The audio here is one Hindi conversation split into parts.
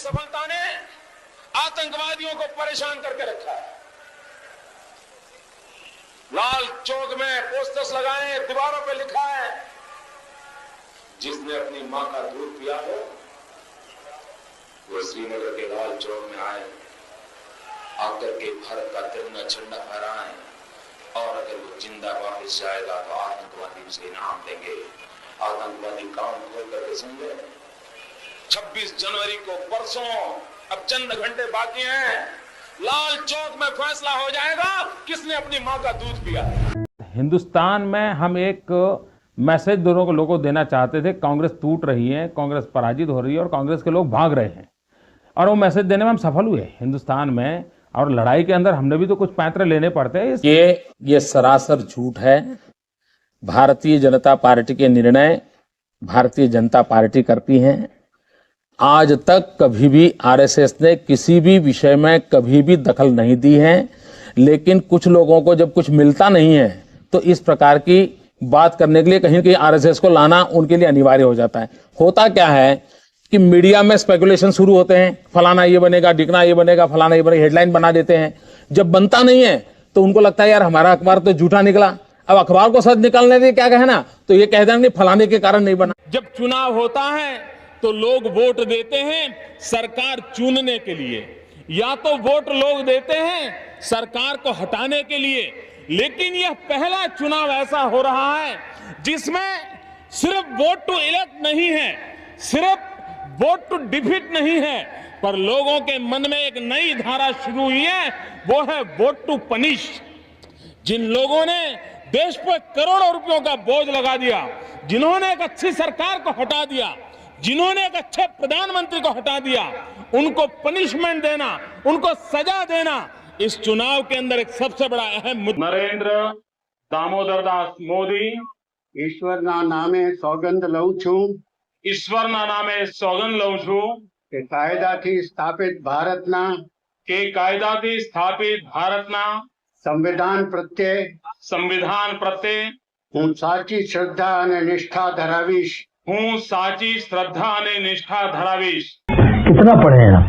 सफलता ने आतंकवादियों को परेशान करके रखा है। लाल चौक में पोस्टर्स लगाए, दीवारों पे लिखा है, जिसने अपनी मां का दूध पिया हो वो श्रीनगर के लाल चौक में आए, आकर के भारत का तिरंगा झंडा फहराएं, और अगर वो जिंदा वापस जाएगा तो आतंकवादी उसे इनाम देंगे। आतंकवादी काम खोल करके समझे। 26 जनवरी को परसों, अब चंद घंटे बाकी हैं, लाल चौक में फैसला हो जाएगा किसने अपनी मां का दूध पिया। हिंदुस्तान में हम एक मैसेज दोनों को लोगों को देना चाहते थे। कांग्रेस टूट रही है, कांग्रेस पराजित हो रही है और कांग्रेस के लोग भाग रहे हैं, और वो मैसेज देने में हम सफल हुए हिंदुस्तान में। और लड़ाई के अंदर हमने भी तो कुछ पैंतरे लेने पड़ते हैं। ये सरासर झूठ है। भारतीय जनता पार्टी के निर्णय भारतीय जनता पार्टी करती है। आज तक कभी भी आरएसएस ने किसी भी विषय में कभी भी दखल नहीं दी है, लेकिन कुछ लोगों को जब कुछ मिलता नहीं है तो इस प्रकार की बात करने के लिए कहीं ना कहीं आरएसएस को लाना उनके लिए अनिवार्य हो जाता है। होता क्या है कि मीडिया में स्पेकुलेशन शुरू होते हैं, फलाना ये बनेगा, ढिकना ये बनेगा, फलाना ये बनेगा, हेडलाइन बना देते हैं। जब बनता नहीं है तो उनको लगता है यार हमारा अखबार तो झूठा निकला, अब अखबार को सच निकालने के क्या कहना, तो ये कह देंगे फलाने के कारण नहीं बना। जब चुनाव होता है तो लोग वोट देते हैं सरकार चुनने के लिए, या तो वोट लोग देते हैं सरकार को हटाने के लिए। लेकिन यह पहला चुनाव ऐसा हो रहा है जिसमें सिर्फ वोट टू इलेक्ट नहीं है, सिर्फ वोट टू डिफीट नहीं है, पर लोगों के मन में एक नई धारा शुरू हुई है, वो है वोट टू पनिश। जिन लोगों ने देश पर करोड़ों रुपयों का बोझ लगा दिया, जिन्होंने एक अच्छी सरकार को हटा दिया, जिन्होंने एक अच्छे प्रधानमंत्री को हटा दिया, उनको पनिशमेंट देना, उनको सजा देना इस चुनाव के अंदर एक सबसे बड़ा अहम मुद्दा। नरेंद्र दामोदर दास मोदी ईश्वरना नामे सौगंध लઉં છું ઈશ્વરના નામે સોગંદ લઉં છું કે કાયદાથી સ્થાપિત ભારતના સંવિધાન પ્રત્યે હું સાચી શ્રદ્ધા અને નિષ્ઠા ધરાવીશ। હું સાચી શ્રદ્ધા અને નિષ્ઠા ધરાવીશ। कितना पढ़े हैं आप?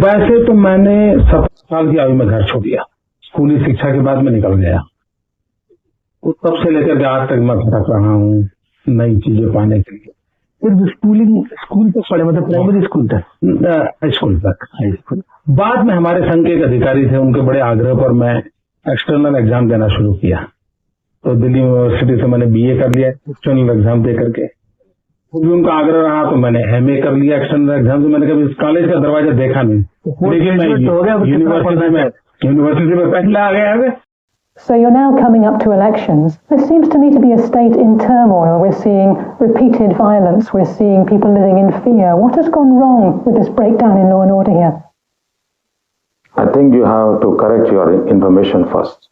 वैसे तो मैंने 7 साल की आयु में घर छोड़ दिया, स्कूली शिक्षा के बाद में निकल गया। तब से लेकर के आज तक मैं भटक रहा हूँ नई चीजें पाने के लिए। स्कूल तक पढ़े, मतलब प्राइमरी स्कूल तक, हाई स्कूल तक, हाई स्कूल। बाद में हमारे संघ के एक अधिकारी थे, उनके बड़े आग्रह पर मैं एक्सटर्नल एग्जाम देना शुरू किया। तो दिल्ली यूनिवर्सिटी से मैंने बीए कर लिया एक्सटर्नल एग्जाम दे करके। भी उनका आग्रह रहा तो मैंने एमए कर लिया एक्सटर्नल एग्जाम से। मैंने कभी इस कॉलेज का दरवाजा देखा नहीं, लेकिन मैं यूनिवर्सिटी में पहले आ गया है। So you're now coming up to elections. There seems to me to be a state in turmoil. We're seeing repeated violence. We're seeing people living in fear. What has gone wrong with this breakdown in law and order here? I think you have to correct your information first.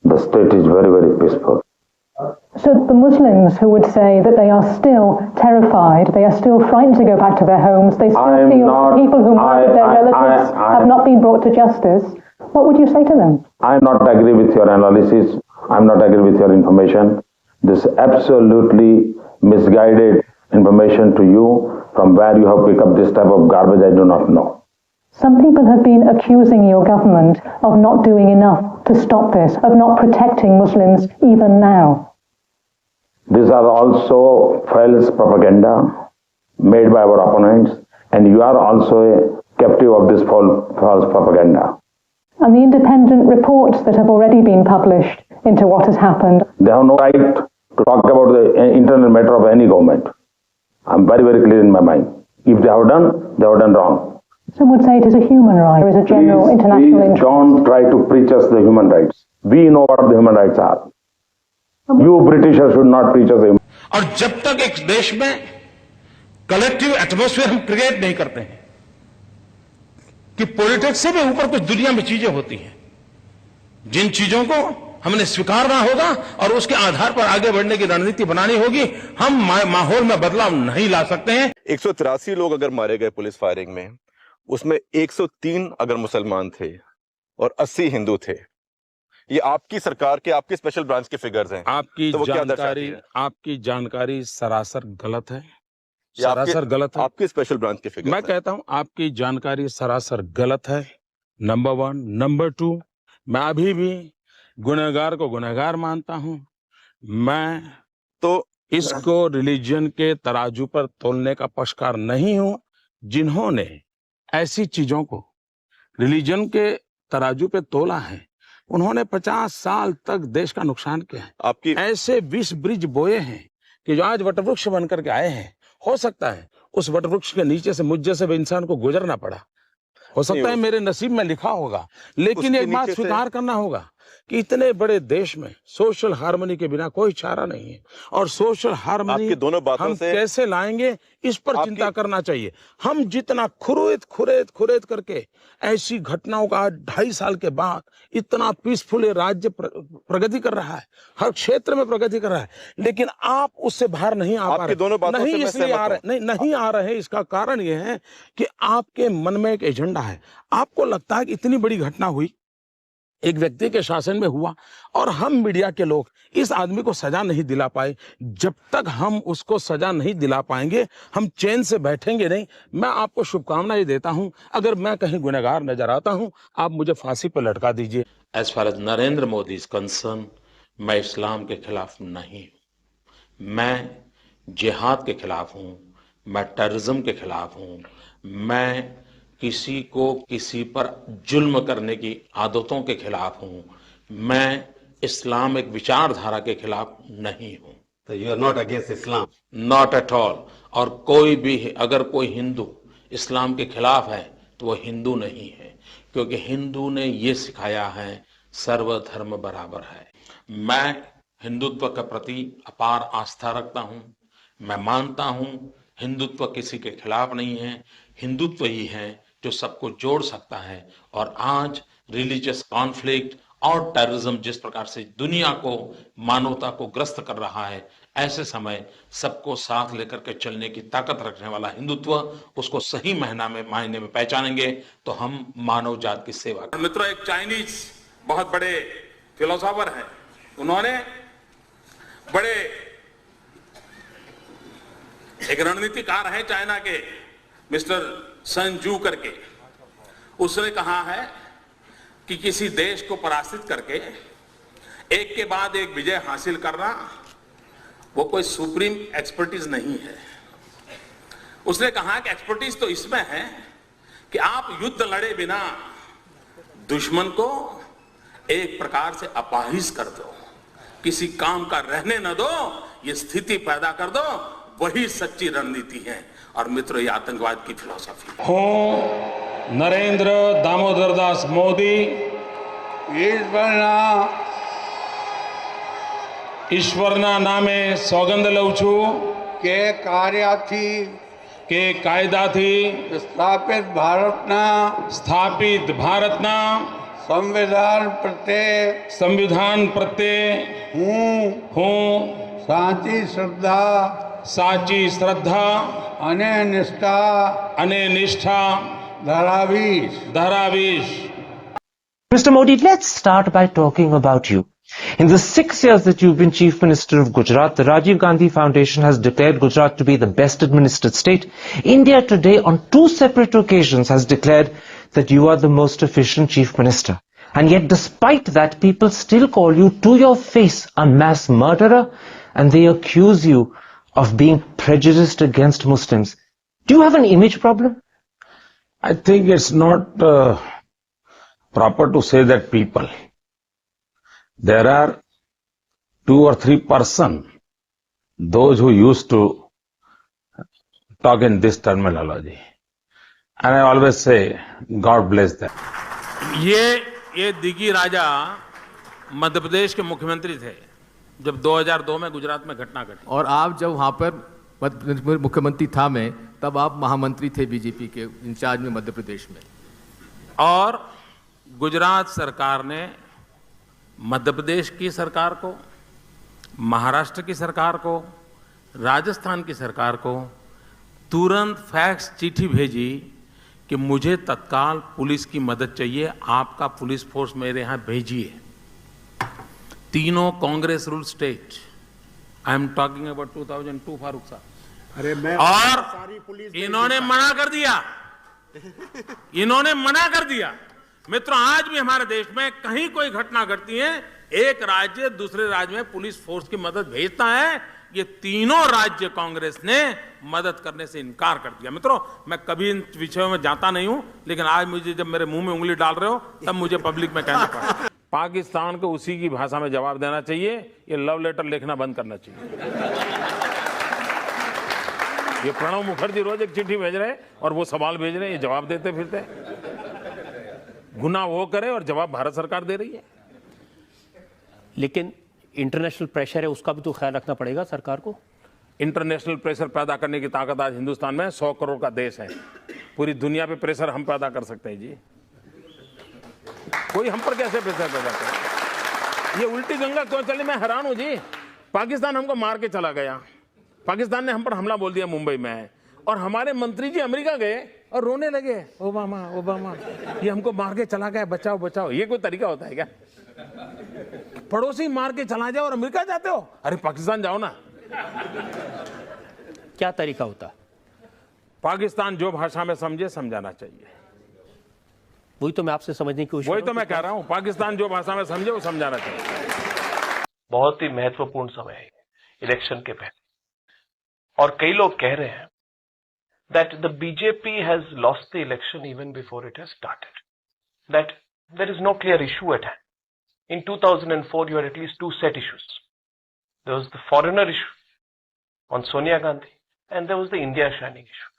The state is very, very peaceful. So the Muslims who would say that they are still terrified, they are still frightened to go back to their homes, they still feel that people who murdered their relatives have not been brought to justice. What would you say to them? I am not agree with your analysis. I am not agree with your information. This is absolutely misguided information to you. From where you have picked up this type of garbage, I do not know. Some people have been accusing your government of not doing enough to stop this, of not protecting Muslims even now. These are also false propaganda made by our opponents, and you are also a captive of this false propaganda. And the independent reports that have already been published into what has happened. They have no right to talk about the internal matter of any government. I'm very, very clear in my mind. If they have done wrong. Some would say it is a human right, or is a general international interest. Don't try to preach us the human rights. We know what the human rights are. You Britishers should not preach us the human rights. और जब तक एक देश में कलेक्टिव एटमॉस्फेयर हम क्रिएट नहीं करते हैं कि पॉलिटिक्स से भी ऊपर कुछ दुनिया में चीजें होती हैं, जिन चीजों को हमने स्वीकारना होगा और उसके आधार पर आगे बढ़ने की रणनीति बनानी होगी, हम माहौल में बदलाव नहीं ला सकते हैं। 183 लोग अगर मारे गए पुलिस फायरिंग में, उसमें 103 अगर मुसलमान थे और 80 हिंदू थे। ये आपकी सरकार के, आपके स्पेशल ब्रांच के फिगर्स हैं। आपकी जानकारी सरासर गलत है। सरासर गलत है। आपकी स्पेशल ब्रांच के फिगर मैं कहता हूं आपकी जानकारी सरासर गलत है, नंबर 1। नंबर 2, मैं अभी भी गुनहगार को गुनहगार मानता हूं। मैं तो इसको रिलीजन के तराजू पर तोलने का पक्षकार नहीं हूं। जिन्होंने ऐसी चीजों को रिलीजन के तराजू पे तोला है, उन्होंने 50 साल तक देश का नुकसान किया है। आपकी ऐसे 20 ब्रिज बोए हैं कि जो आज वटवृक्ष बनकर के आए हैं, हो सकता है उस वटवृक्ष के नीचे से मुझ जैसे इंसान को गुजरना पड़ा, हो सकता है मेरे नसीब में लिखा होगा, लेकिन एक बात स्वीकार करना होगा कि इतने बड़े देश में सोशल हार्मनी के बिना कोई चारा नहीं है। और सोशल हार्मनी दोनों बातों हम से कैसे लाएंगे, इस पर चिंता करना चाहिए। हम जितना खुरेद करके ऐसी घटनाओं का 2.5 साल के बाद इतना पीसफुल राज्य प्रगति कर रहा है, हर क्षेत्र में प्रगति कर रहा है, लेकिन आप उससे बाहर नहीं आ पा रहे। नहीं इसलिए आ रहे नहीं आ रहे, इसका कारण यह है कि आपके मन में एक एजेंडा है। आपको लगता है कि इतनी बड़ी घटना हुई, एक व्यक्ति के शासन में हुआ, और हम मीडिया के लोग इस आदमी को सजा नहीं दिला पाए। जब तक हम उसको सजा नहीं दिला पाएंगे, हम चैन से बैठेंगे नहीं। मैं आपको शुभकामनाएं देता हूं। अगर मैं कहीं गुनहगार नजर आता हूं, आप मुझे फांसी पर लटका दीजिए। As far as Narendra Modi is concern, मैं इस्लाम के खिलाफ नहीं हूं, मैं जिहाद के खिलाफ हूं, मैं टेररिज्म के खिलाफ हूं, मैं किसी को किसी पर जुल्म करने की आदतों के खिलाफ हूं, मैं इस्लामिक विचारधारा के खिलाफ नहीं हूं। तो you are not against Islam? Not at all. और कोई भी, अगर कोई हिंदू इस्लाम के खिलाफ है तो वो हिंदू नहीं है, क्योंकि हिंदू ने ये सिखाया है सर्वधर्म बराबर है। मैं हिंदुत्व के प्रति अपार आस्था रखता हूं। मैं मानता हूं हिंदुत्व किसी के खिलाफ नहीं है, हिंदुत्व ही है जो सबको जोड़ सकता है। और आज रिलीजियस कॉन्फ्लिक्ट और टेररिज्म जिस प्रकार से दुनिया को, मानवता को ग्रस्त कर रहा है, ऐसे समय सबको साथ लेकर के चलने की ताकत रखने वाला हिंदुत्व, उसको सही मायने में पहचानेंगे तो हम मानव जात की सेवा करेंगे। मित्रों, एक चाइनीज बहुत बड़े फिलोसोफर हैं, उन्होंने बड़े, एक रणनीतिकार है चाइना के, मिस्टर सन जू करके, उसने कहा है कि किसी देश को पराजित करके एक के बाद एक विजय हासिल करना वो कोई सुप्रीम एक्सपर्टीज नहीं है। उसने कहा कि एक्सपर्टीज तो इसमें है कि आप युद्ध लड़े बिना दुश्मन को एक प्रकार से अपाहिज कर दो, किसी काम का रहने न दो, ये स्थिति पैदा कर दो, वही सच्ची रणनीति है। और मित्रों, ये आतंकवाद की फिलॉसफी हूँ नरेंद्र दामोदर दास मोदी ईश्वरना नामे सौगंध लઉં છું કે કાર્યથી કે કાયદાથી સ્થાપિત ભારતના સંવિધાન પ્રત્યે હું સાચી શ્રદ્ધા અને નિષ્ઠા ધરાવીશ. Mr. Modi, let's start by talking about you. In the 6 years that you've been Chief Minister of Gujarat, the Rajiv Gandhi Foundation has declared Gujarat to be the best administered state. India today on 2 separate occasions has declared that you are the most efficient Chief Minister. And yet despite that, people still call you to your face a mass murderer, and they accuse you of being prejudiced against Muslims. Do you have an image problem? I think it's not proper to say that people. There are 2 or 3 persons, those who used to talk in this terminology. And I always say, God bless them. ये दिगी राजा मध्य प्रदेश के मुख्यमंत्री थे जब 2002 में गुजरात में घटना घटी। और आप जब वहाँ पर मुख्यमंत्री था मैं, तब आप महामंत्री थे बीजेपी के इंचार्ज में मध्य प्रदेश में। और गुजरात सरकार ने मध्य प्रदेश की सरकार को, महाराष्ट्र की सरकार को, राजस्थान की सरकार को तुरंत फैक्स चिट्ठी भेजी कि मुझे तत्काल पुलिस की मदद चाहिए, आपका पुलिस फोर्स मेरे यहाँ भेजिए। तीनों Congress rule state, I am talking about 2002 Farooq साहब, और इन्होंने मना कर दिया, इन्होंने मना कर दिया। मित्रों, आज भी हमारे देश में कहीं कोई घटना घटती है, एक राज्य दूसरे राज्य में पुलिस फोर्स की मदद भेजता है, ये तीनों राज्य कांग्रेस ने मदद करने से इनकार कर दिया। मित्रों, मैं कभी इन विषयों में जाता नहीं हूं, लेकिन आज मुझे जब मेरे मुंह में उंगली डाल रहे हो तब मुझे पब्लिक में कहना पड़ा। पाकिस्तान को उसी की भाषा में जवाब देना चाहिए, ये लव लेटर लिखना बंद करना चाहिए। ये प्रणब मुखर्जी रोज एक चिट्ठी भेज रहे और वो सवाल भेज रहे, ये जवाब देते फिरते। गुनाह वो करे और जवाब भारत सरकार दे रही है। लेकिन इंटरनेशनल प्रेशर है, उसका भी तो ख्याल रखना पड़ेगा सरकार को। इंटरनेशनल प्रेशर पैदा करने की ताकत आज हिंदुस्तान में 100 करोड़ का देश है। पूरी दुनिया पे प्रेशर हम पैदा कर सकते हैं जी। कोई हम पर कैसे प्रेशर पैदा करे? ये उल्टी गंगा क्यों चली, मैं हैरान हूं जी। पाकिस्तान हमको मार के चला गया, पाकिस्तान ने हम पर हमला बोल दिया मुंबई में, और हमारे मंत्री जी अमेरिका गए और रोने लगे, ओबामा ओबामा ये हमको मार के चला गया, बचाओ बचाओ। ये कोई तरीका होता है क्या? पड़ोसी मार के चला जाओ और अमेरिका जाते हो? अरे पाकिस्तान जाओ ना। क्या तरीका होता? पाकिस्तान जो भाषा में समझे समझाना चाहिए। वही तो मैं आपसे समझने की कोशिश, वही तो मैं कह रहा हूं, पाकिस्तान जो भाषा में समझे वो समझाना चाहिए। बहुत ही महत्वपूर्ण समय है इलेक्शन के पहले, और कई लोग कह रहे हैं that the BJP has lost the election even before it has started, that there is no clear issue at hand. In 2004, you had at least two set issues. There was the foreigner issue on Sonia Gandhi, and there was the India shining issue.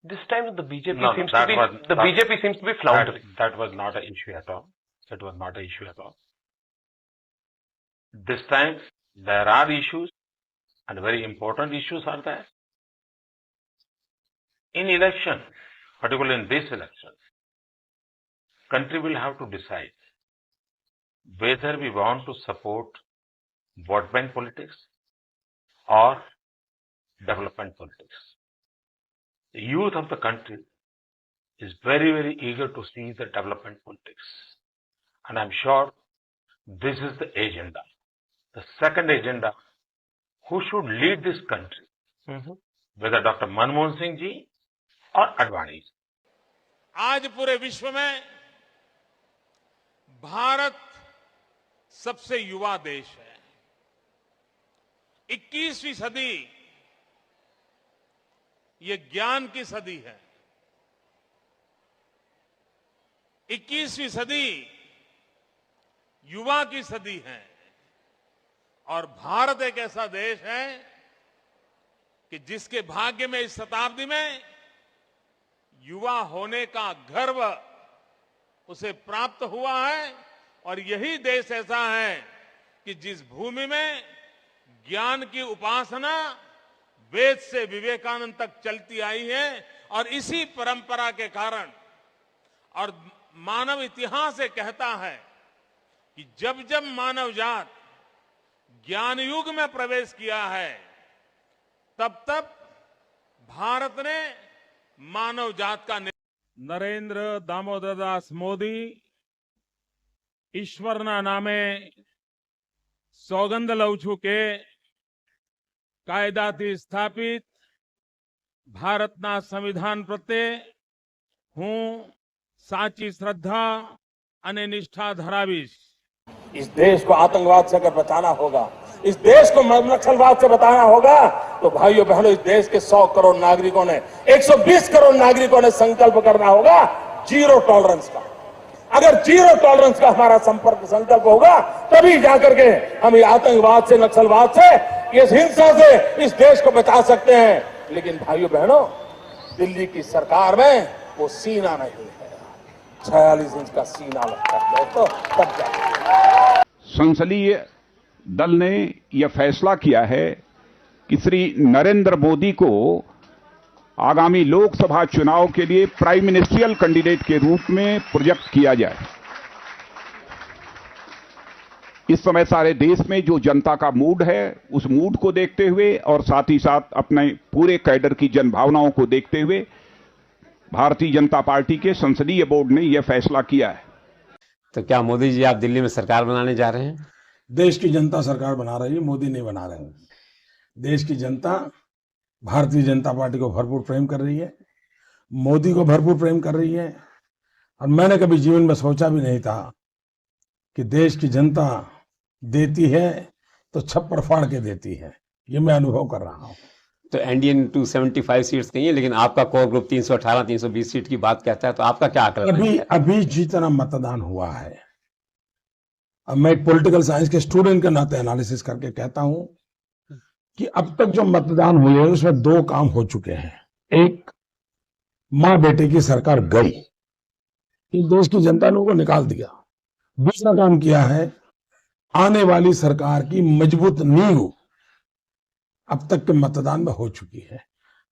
This time, the BJP seems to be floundering. That was not an issue at all. That was not an issue at all. This time, there are issues, and very important issues are there. In election, particularly in this election, country will have to decide whether we want to support vote bank politics or development politics. The youth of the country is very, very eager to see the development politics. And I'm sure this is the agenda. The second agenda, who should lead this country? Whether Dr. Manmohan Singh ji और अडवाणी। आज पूरे विश्व में भारत सबसे युवा देश है। 21वीं सदी ये ज्ञान की सदी है। 21वीं सदी युवा की सदी है, और भारत एक ऐसा देश है कि जिसके भाग्य में इस शताब्दी में युवा होने का गर्व उसे प्राप्त हुआ है। और यही देश ऐसा है कि जिस भूमि में ज्ञान की उपासना वेद से विवेकानंद तक चलती आई है, और इसी परंपरा के कारण और मानव इतिहास से कहता है कि जब जब मानव जात ज्ञान युग में प्रवेश किया है, तब तब भारत ने मानव जात का नरेंद्र दामोदर दास मोदी ईश्वरना नामे सौगंध लઉં છું કે કાયદાથી સ્થાપિત ભારતના સંવિધાન પ્રત્યે હું સાચી શ્રદ્ધા અને નિષ્ઠા ધરાવીશ। इस देश को आतंकवाद से अगर बचाना होगा, इस देश को नक्सलवाद से बचाना होगा, तो भाइयों बहनों, इस देश के 100 करोड़ नागरिकों ने, 120 करोड़ नागरिकों ने संकल्प करना होगा जीरो टॉलरेंस का। अगर जीरो टॉलरेंस का हमारा संकल्प होगा, तभी जाकर के हम ये आतंकवाद से, नक्सलवाद से, इस हिंसा से इस देश को बचा सकते हैं। लेकिन भाइयों बहनों, दिल्ली की सरकार में वो सीना नहीं है, 46 इंच का सीना लगता है दोस्तों, तब जाकर। संसदीय दल ने यह फैसला किया है कि श्री नरेंद्र मोदी को आगामी लोकसभा चुनाव के लिए प्राइम मिनिस्ट्रियल कैंडिडेट के रूप में प्रोजेक्ट किया जाए। इस समय सारे देश में जो जनता का मूड है, उस मूड को देखते हुए और साथ ही साथ अपने पूरे कैडर की जनभावनाओं को देखते हुए भारतीय जनता पार्टी के संसदीय बोर्ड ने यह फैसला किया है। तो क्या मोदी जी आप दिल्ली में सरकार बनाने जा रहे हैं? देश की जनता सरकार बना रही है, मोदी नहीं बना रहे हैं। देश की जनता भारतीय जनता पार्टी को भरपूर प्रेम कर रही है, मोदी को भरपूर प्रेम कर रही है। और मैंने कभी जीवन में सोचा भी नहीं था कि देश की जनता देती है तो छप्पर फाड़ के देती है। ये मैं अनुभव कर रहा हूँ। तो एनडीए ने 275 सीट्स कही है, लेकिन आपका कोर ग्रुप 318 320 सीट की बात कहता है, तो आपका क्या आकलन है? अभी जितना मतदान हुआ है, अब मैं एक पॉलिटिकल साइंस के स्टूडेंट के नाते एनालिसिस करके कहता हूं कि अब तक जो मतदान हुए हैं उसमें दो काम हो चुके हैं। एक, माँ बेटे की सरकार गई, इस देश की जनता ने उनको निकाल दिया। दूसरा काम किया है, आने वाली सरकार की मजबूत नींव अब तक के मतदान में हो चुकी है।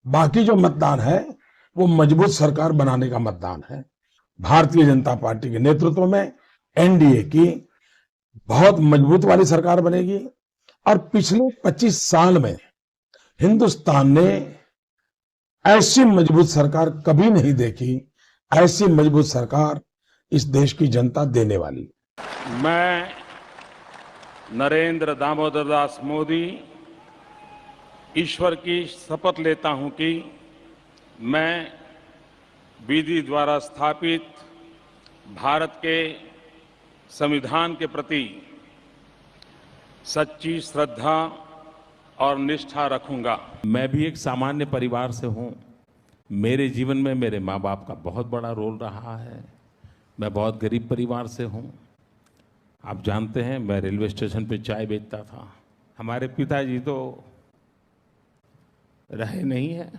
बाकी जो मतदान है वो मजबूत सरकार बनाने का मतदान है। भारतीय जनता पार्टी के नेतृत्व में एनडीए की बहुत मजबूत वाली सरकार बनेगी और पिछले 25 साल में हिंदुस्तान ने ऐसी मजबूत सरकार कभी नहीं देखी। ऐसी मजबूत सरकार इस देश की जनता देने वाली। मैं नरेंद्र दामोदर दास मोदी ईश्वर की शपथ लेता हूं कि मैं विधि द्वारा स्थापित भारत के संविधान के प्रति सच्ची श्रद्धा और निष्ठा रखूंगा। मैं भी एक सामान्य परिवार से हूं। मेरे जीवन में मेरे माँ बाप का बहुत बड़ा रोल रहा है। मैं बहुत गरीब परिवार से हूं। आप जानते हैं, मैं रेलवे स्टेशन पे चाय बेचता था। हमारे पिताजी तो रहे नहीं है,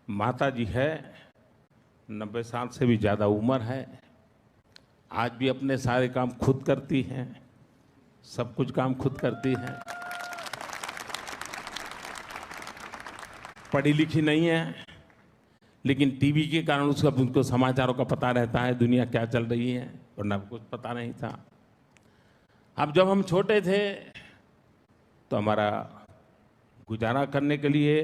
माता जी है, 90 साल से भी ज्यादा उम्र है। आज भी अपने सारे काम खुद करती हैं, सब कुछ काम खुद करती हैं। पढ़ी लिखी नहीं है, लेकिन टीवी के कारण उनको समाचारों का पता रहता है, दुनिया क्या चल रही है, वरना कुछ पता नहीं था। अब जब हम छोटे थे तो हमारा गुजारा करने के लिए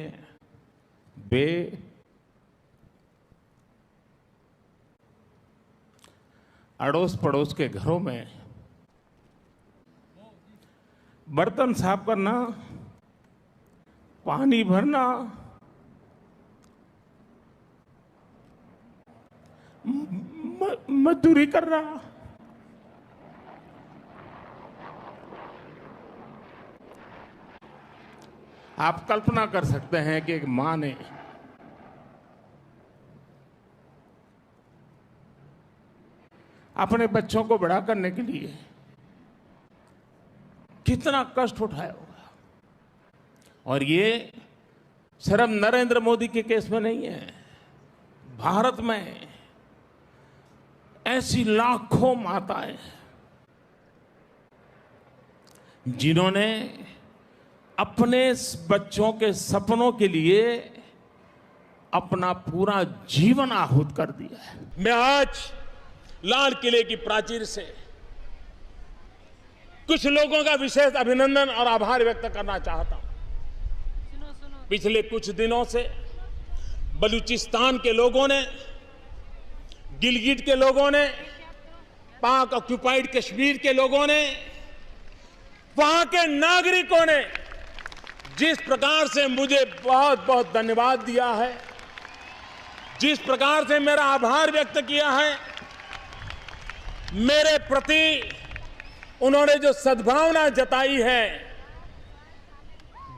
अड़ोस पड़ोस के घरों में बर्तन साफ करना, पानी भरना, मजदूरी करना। आप कल्पना कर सकते हैं कि एक मां ने अपने बच्चों को बड़ा करने के लिए कितना कष्ट उठाया होगा। और ये सिर्फ नरेंद्र मोदी के केस में नहीं है, भारत में ऐसी लाखों माताएं जिन्होंने अपने बच्चों के सपनों के लिए अपना पूरा जीवन आहूत कर दिया है। मैं आज लाल किले की प्राचीर से कुछ लोगों का विशेष अभिनंदन और आभार व्यक्त करना चाहता हूं। पिछले कुछ दिनों से बलूचिस्तान के लोगों ने, गिलगिट के लोगों ने, पाक ऑक्युपाइड कश्मीर के लोगों ने, वहां के नागरिकों ने जिस प्रकार से मुझे बहुत बहुत धन्यवाद दिया है, जिस प्रकार से मेरा आभार व्यक्त किया है, मेरे प्रति उन्होंने जो सद्भावना जताई है,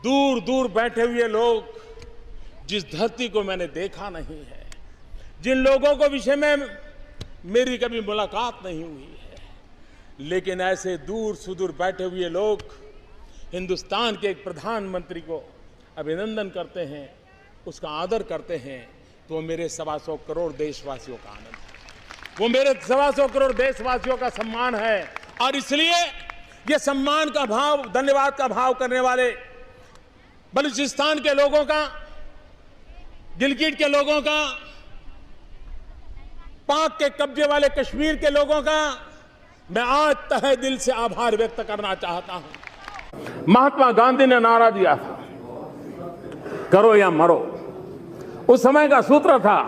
दूर दूर बैठे हुए लोग, जिस धरती को मैंने देखा नहीं है, जिन लोगों को विषय में मेरी कभी मुलाकात नहीं हुई है, लेकिन ऐसे दूर सुदूर बैठे हुए लोग हिंदुस्तान के एक प्रधानमंत्री को अभिनंदन करते हैं, उसका आदर करते हैं, तो वो मेरे 125 करोड़ देशवासियों का आनंद है, वो मेरे 125 करोड़ देशवासियों का सम्मान है। और इसलिए ये सम्मान का भाव, धन्यवाद का भाव करने वाले बलूचिस्तान के लोगों का, गिलगिट के लोगों का, पाक के कब्जे वाले कश्मीर के लोगों का मैं आज तहे दिल से आभार व्यक्त करना चाहता हूं। महात्मा गांधी ने नारा दिया था, करो या मरो। उस समय का सूत्र था,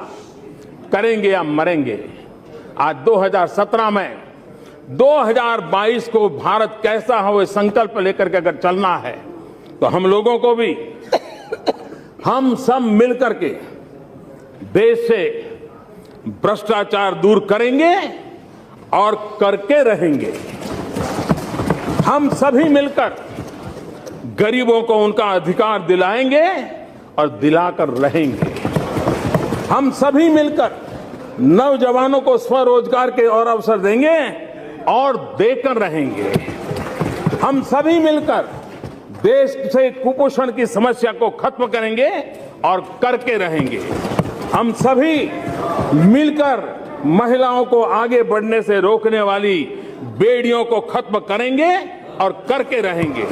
करेंगे या मरेंगे। आज 2017 में 2022 को भारत कैसा हो, संकल्प लेकर के अगर चलना है तो हम लोगों को भी हम सब मिलकर के देश से भ्रष्टाचार दूर करेंगे और करके रहेंगे। हम सभी मिलकर गरीबों को उनका अधिकार दिलाएंगे और दिलाकर रहेंगे। हम सभी मिलकर नौजवानों को स्वरोजगार के और अवसर देंगे और देकर रहेंगे। हम सभी मिलकर देश से कुपोषण की समस्या को खत्म करेंगे और करके रहेंगे। हम सभी मिलकर महिलाओं को आगे बढ़ने से रोकने वाली बेड़ियों को खत्म करेंगे और करके रहेंगे।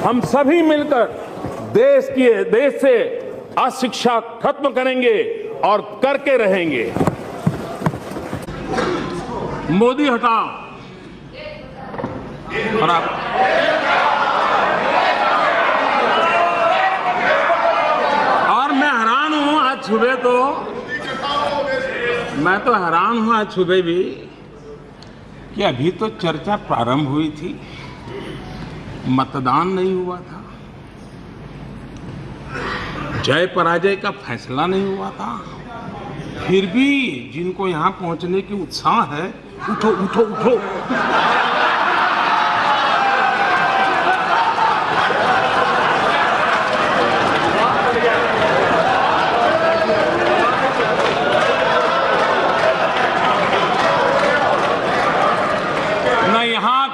हम सभी मिलकर देश से अशिक्षा खत्म करेंगे और करके रहेंगे। मोदी हटाओ। और आप और मैं हैरान हूं आज सुबह भी कि अभी तो चर्चा प्रारंभ हुई थी, मतदान नहीं हुआ था, जय पराजय का फैसला नहीं हुआ था, फिर भी जिनको यहां पहुंचने की उत्साह है, उठो उठो उठो।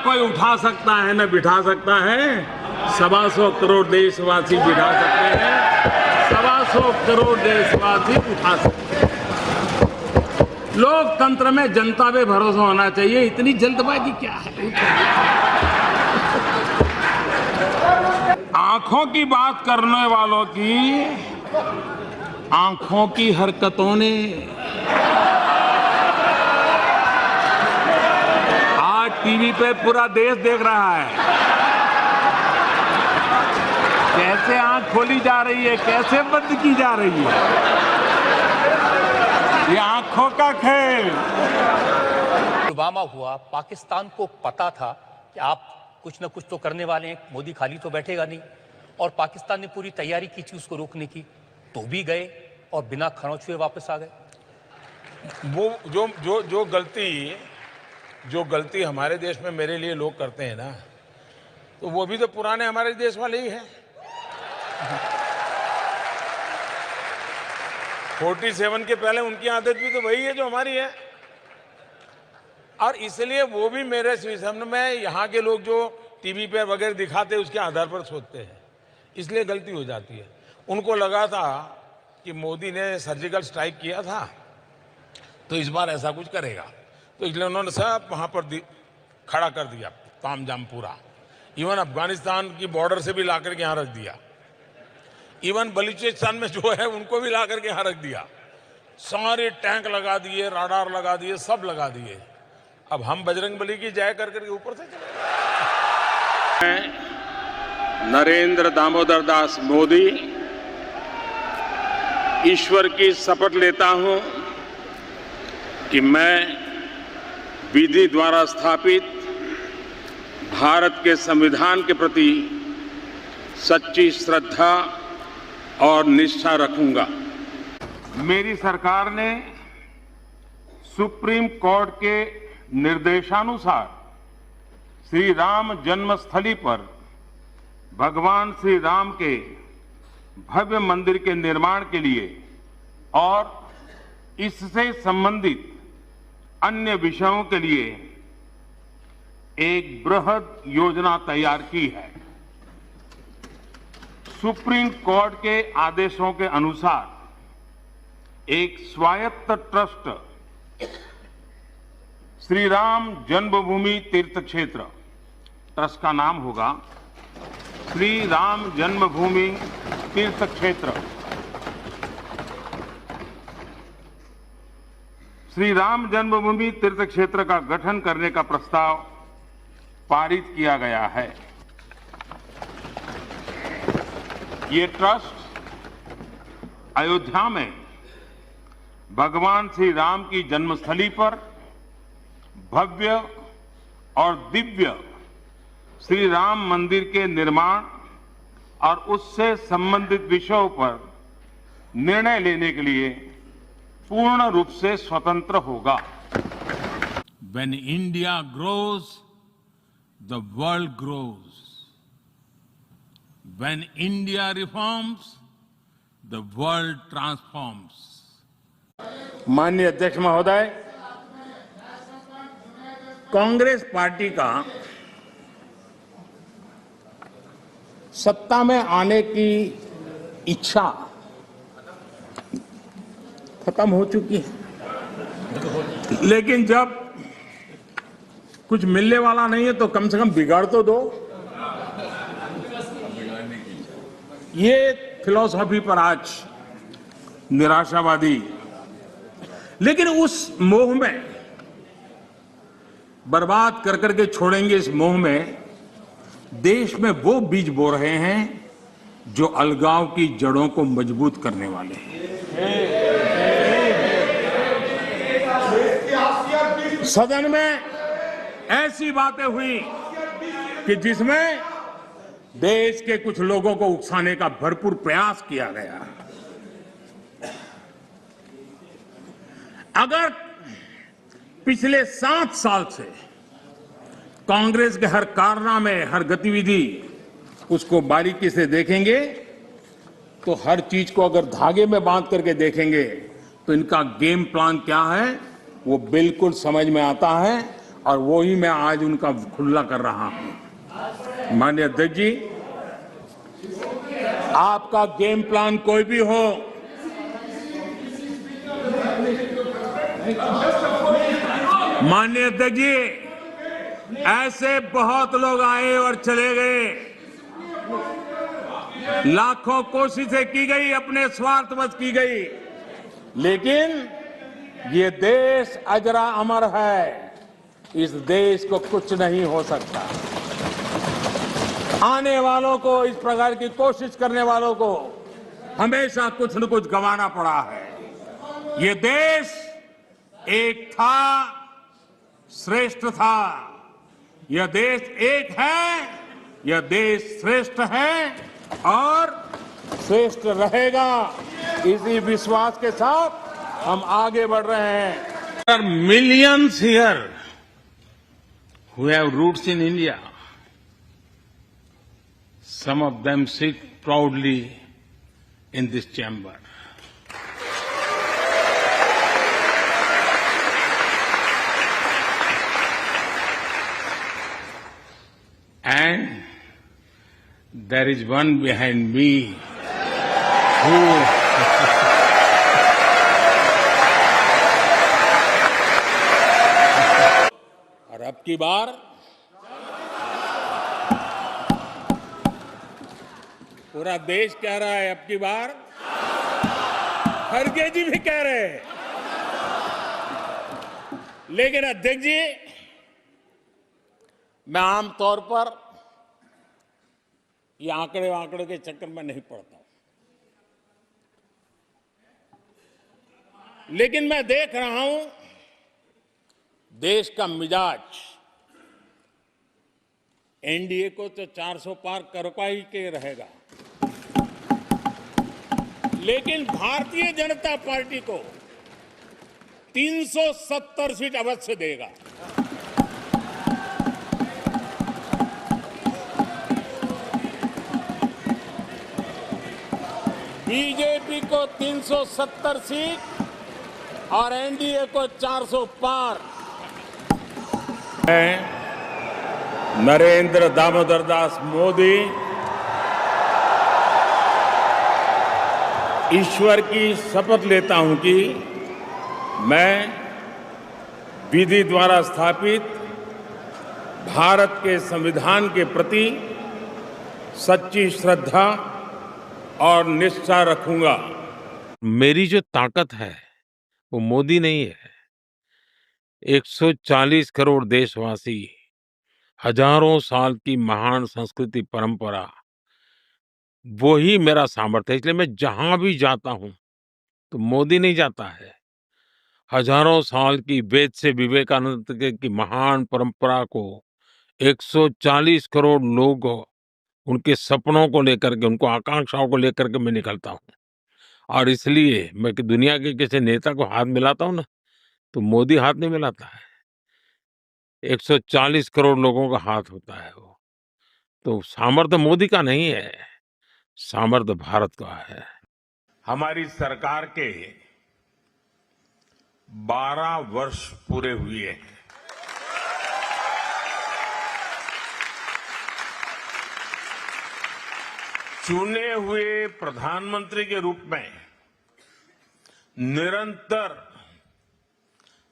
कोई उठा सकता है न बिठा सकता है, 125 करोड़ देशवासी बिठा सकते हैं, 125 करोड़ देशवासी उठा सकते हैं। लोकतंत्र में जनता पे भरोसा होना चाहिए, इतनी जल्दबाजी क्या है? आंखों की बात करने वालों की आंखों की हरकतों ने टीवी पे पूरा देश देख रहा है कैसे आंख खोली जा रही है, कैसे बंद की जा रही है। ये आंखों का खेल। पुलवामा हुआ, पाकिस्तान को पता था कि आप कुछ न कुछ तो करने वाले हैं, मोदी खाली तो बैठेगा नहीं, और पाकिस्तान ने पूरी तैयारी की थी उसको रोकने की, तो भी गए और बिना खरोंच हुए वापस आ गए। वो जो गलती हमारे देश में मेरे लिए लोग करते हैं ना, तो वो भी तो पुराने हमारे देश वाले ही हैं। 47 के पहले उनकी आदत भी तो वही है जो हमारी है, और इसलिए वो भी मेरे सामने में यहाँ के लोग जो टीवी पे वगैरह दिखाते हैं उसके आधार पर सोचते हैं, इसलिए गलती हो जाती है। उनको लगा था कि मोदी ने सर्जिकल स्ट्राइक किया था तो इस बार ऐसा कुछ करेगा, तो इसलिए उन्होंने सब वहाँ पर खड़ा कर दिया, तामझाम पूरा। इवन अफगानिस्तान की बॉर्डर से भी लाकर के यहाँ रख दिया, इवन बलूचिस्तान में जो है उनको भी लाकर के यहाँ रख दिया, सारे टैंक लगा दिए, राडार लगा दिए, सब लगा दिए। अब हम बजरंगबली की जय कर करके ऊपर से चले। मैं नरेंद्र दामोदर दास मोदी ईश्वर की शपथ लेता हूं कि मैं विधि द्वारा स्थापित भारत के संविधान के प्रति सच्ची श्रद्धा और निष्ठा रखूंगा। मेरी सरकार ने सुप्रीम कोर्ट के निर्देशानुसार श्री राम जन्मस्थली पर भगवान श्री राम के भव्य मंदिर के निर्माण के लिए और इससे संबंधित अन्य विषयों के लिए एक बृहद योजना तैयार की है। सुप्रीम कोर्ट के आदेशों के अनुसार एक स्वायत्त ट्रस्ट श्री राम जन्मभूमि तीर्थ क्षेत्र, ट्रस्ट का नाम होगा श्री राम जन्मभूमि तीर्थ क्षेत्र, श्री राम जन्मभूमि तीर्थ क्षेत्र का गठन करने का प्रस्ताव पारित किया गया है। ये ट्रस्ट अयोध्या में भगवान श्री राम की जन्मस्थली पर भव्य और दिव्य श्री राम मंदिर के निर्माण और उससे संबंधित विषयों पर निर्णय लेने के लिए पूर्ण रूप से स्वतंत्र होगा। When India grows, the world grows. When India reforms, the world transforms. माननीय अध्यक्ष महोदय, कांग्रेस पार्टी का सत्ता में आने की इच्छा खत्म हो चुकी है, लेकिन जब कुछ मिलने वाला नहीं है तो कम से कम बिगाड़ तो दो। ये फिलॉसफी पर आज निराशावादी, लेकिन उस मोह में बर्बाद कर करके छोड़ेंगे। इस मोह में देश में वो बीज बो रहे हैं जो अलगाव की जड़ों को मजबूत करने वाले हैं। सदन में ऐसी बातें हुई कि जिसमें देश के कुछ लोगों को उकसाने का भरपूर प्रयास किया गया। अगर पिछले 7 साल से कांग्रेस के हर कारनामे, हर गतिविधि उसको बारीकी से देखेंगे तो हर चीज को अगर धागे में बांध करके देखेंगे तो इनका गेम प्लान क्या है वो बिल्कुल समझ में आता है, और वो ही मैं आज उनका खुला कर रहा हूं। माननीय अध्यक्ष जी, आपका गेम प्लान कोई भी हो, माननीय अध्यक्ष जी, ऐसे बहुत लोग आए और चले गए, लाखों कोशिशें की गई, अपने स्वार्थवश की गई, लेकिन ये देश अजरा अमर है। इस देश को कुछ नहीं हो सकता। आने वालों को, इस प्रकार की कोशिश करने वालों को हमेशा कुछ न कुछ गंवाना पड़ा है। ये देश एक था, श्रेष्ठ था। यह देश एक है, यह देश श्रेष्ठ है और श्रेष्ठ रहेगा। इसी विश्वास के साथ हम आगे बढ़ रहे हैं। There are millions here who have roots in India. Some of them sit proudly in this chamber. And there is one behind me who और अब की बार पूरा देश कह रहा है, अब की बार खड़गे जी भी कह रहे हैं। लेकिन अध्यक्ष जी, मैं आमतौर पर ये आंकड़े के चक्कर में नहीं पड़ता, लेकिन मैं देख रहा हूं देश का मिजाज एनडीए को तो 400 पार करवा ही के रहेगा, लेकिन भारतीय जनता पार्टी को 370 सीट अवश्य देगा। बीजेपी को 370 सीट और एनडीए को 400 पार। मैं नरेंद्र दामोदर दास मोदी ईश्वर की शपथ लेता हूं कि मैं विधि द्वारा स्थापित भारत के संविधान के प्रति सच्ची श्रद्धा और निष्ठा रखूंगा। मेरी जो ताकत है वो मोदी नहीं है, 140 करोड़ देशवासी, हजारों साल की महान संस्कृति परंपरा, वो ही मेरा सामर्थ्य है। इसलिए मैं जहां भी जाता हूं तो मोदी नहीं जाता है। हजारों साल की वेद से विवेकानंद की महान परंपरा को 140 करोड़ लोग उनके सपनों को लेकर के, उनको आकांक्षाओं को लेकर के मैं निकलता हूँ। और इसलिए मैं कि दुनिया के किसी नेता को हाथ मिलाता हूँ ना, तो मोदी हाथ नहीं मिलाता है। 140 करोड़ लोगों का हाथ होता है वो। तो सामर्थ्य मोदी का नहीं है, सामर्थ्य भारत का है। हमारी सरकार के 12 वर्ष पूरे हुए हैं। चुने हुए प्रधानमंत्री के रूप में निरंतर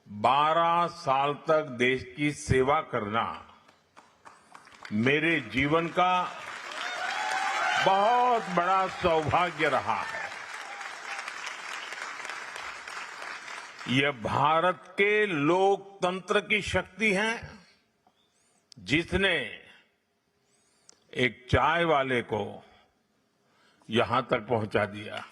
12 साल तक देश की सेवा करना मेरे जीवन का बहुत बड़ा सौभाग्य रहा है। यह भारत के लोकतंत्र की शक्ति है, जिसने एक चाय वाले को यहां तक पहुंचा दिया।